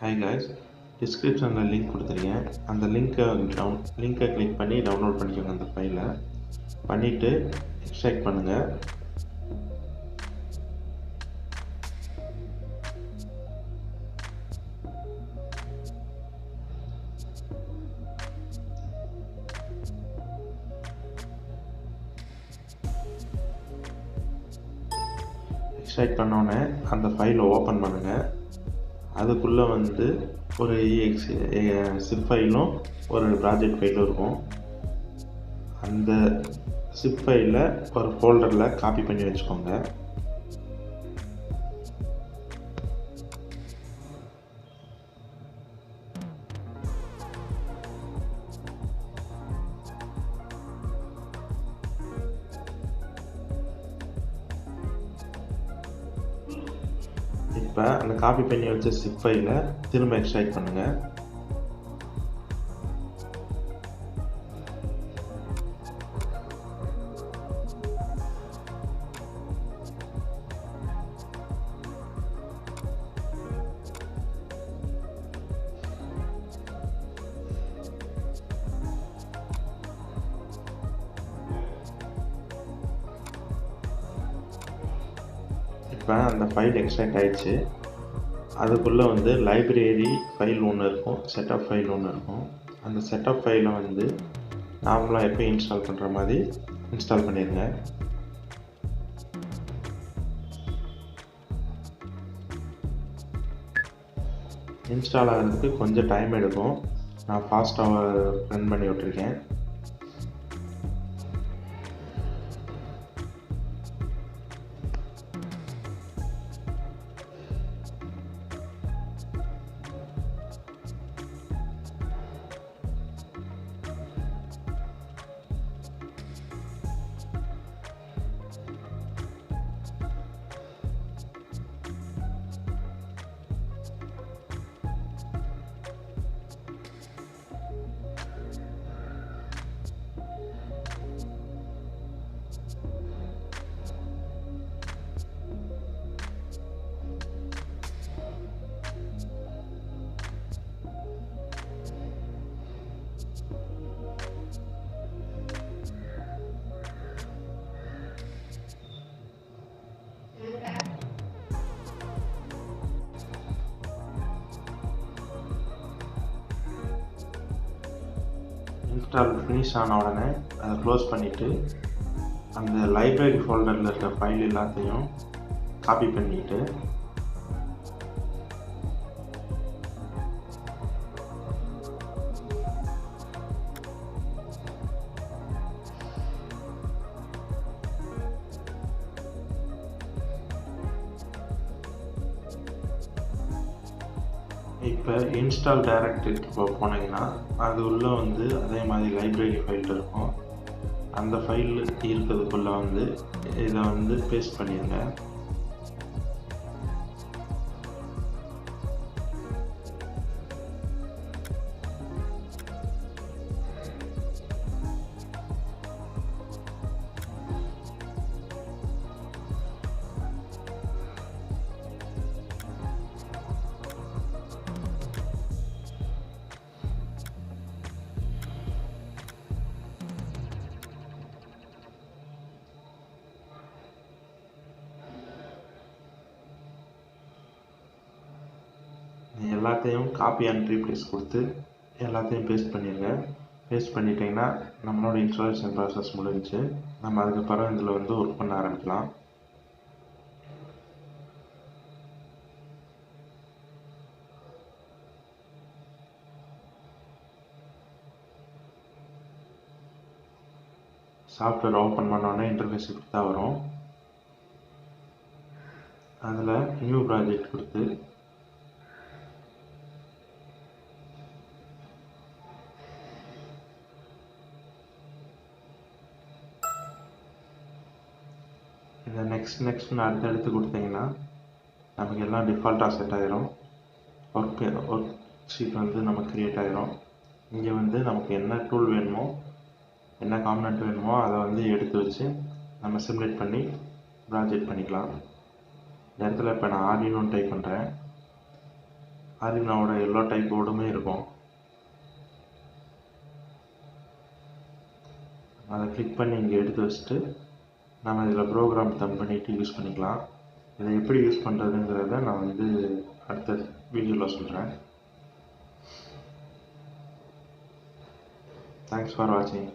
Hi guys, description link கொடுத்திருக்கேன். அந்த லிங்கை கிளிக் பண்ணி டவுன்லோட் பண்ணிக்கோங்க. அந்த ஃபைலை பண்ணிட்டு எக்ஸ்ட்ராக்ட் பண்ணுங்க. எக்ஸ்ட்ராக்ட் பண்ணோன்னே அந்த ஃபைலை ஓப்பன் பண்ணுங்க. அதுக்குள்ளே வந்து ஒரு zip ஃபைலும் ஒரு ப்ராஜெக்ட் ஃபைலும் இருக்கும். அந்த zip ஃபைலை ஒரு ஃபோல்டரில் காப்பி பண்ணி வச்சுக்கோங்க. இப்போ அந்த காப்பி பண்ணி வச்ச zip ஃபைலை திரும்ப எக்ஸ்ட்ராக்ட் பண்ணுங்க. இப்போ அந்த ஃபைல் எக்ஸ்ட்ராக்ட் ஆகிடுச்சு. அதுக்குள்ளே வந்து லைப்ரரி ஃபைல் ஒன்று இருக்கும், செட்டப் ஃபைல் ஒன்று இருக்கும். அந்த செட்டப் ஃபைலை வந்து நார்மலாக எப்போ இன்ஸ்டால் பண்ணுற மாதிரி இன்ஸ்டால் பண்ணிடுங்க. இன்ஸ்டால் ஆகிறதுக்கு கொஞ்சம் டைம் எடுக்கும். நான் ஃபாஸ்ட்டாக ரன் பண்ணி விட்டுருக்கேன். இன்ஸ்டால் ஃபினிஷ் ஆன உடனே அதை க்ளோஸ் பண்ணிவிட்டு அந்த லைப்ரரி ஃபோல்டரில் இருக்கிற ஃபைல் எல்லாத்தையும் காப்பி பண்ணிவிட்டு இப்போ இன்ஸ்டால் டைரக்டரிக்கு போனீங்கன்னா அது உள்ளே வந்து அதே மாதிரி லைப்ரரி ஃபைல் இருக்கும். அந்த ஃபைல் இருக்கிறதுக்குள்ளே வந்து இதை வந்து பேஸ்ட் பண்ணிடுங்க. எல்லாத்தையும் காப்பி அண்ட் ரீப்ளேஸ் கொடுத்து எல்லாத்தையும் பேஸ்ட் பண்ணிடுங்க. பேஸ்ட் பண்ணிட்டீங்கன்னா நம்மளோட இன்ஸ்டாலேஷன் ப்ராசஸ் முடிஞ்சிச்சு. நம்ம அதுக்கப்புறம் இதில் வந்து ஒர்க் பண்ண ஆரம்பிக்கலாம். சாஃப்ட்வேர் ஓப்பன் பண்ணோடனே இன்டர்ஃபேஸ் இப்படி தான் வரும். அதில் நியூ ப்ராஜெக்ட் கொடுத்து இதை நெக்ஸ்ட்னு அடுத்தடுத்து கொடுத்தீங்கன்னா நமக்கு எல்லாம் டிஃபால்ட்டாக செட் ஆகிரும். ஒர்க் ஷீட் வந்து நமக்கு க்ரியேட் ஆகிரும். இங்கே வந்து நமக்கு என்ன டூல் வேணுமோ, என்ன காம்பனண்ட் வேணுமோ அதை வந்து எடுத்து வச்சு நம்ம சிமுலேட் பண்ணி ப்ராஜெக்ட் பண்ணிக்கலாம். இந்த இடத்துல இப்போ நான் ஆர்டினோன்னு டைப் பண்ணுறேன். ஆர்டினோவோட எல்லா டைப் போர்டுமே இருக்கும். அதை கிளிக் பண்ணி இங்கே எடுத்து வச்சுட்டு நம்ம இதில் ப்ரோக்ராம் தம் பண்ணிவிட்டு யூஸ் பண்ணிக்கலாம். இதை எப்படி யூஸ் பண்ணுறதுங்கிறத நான் வந்து அடுத்த வீடியோவில் சொல்கிறேன். தேங்க்ஸ் ஃபார் வாட்சிங்.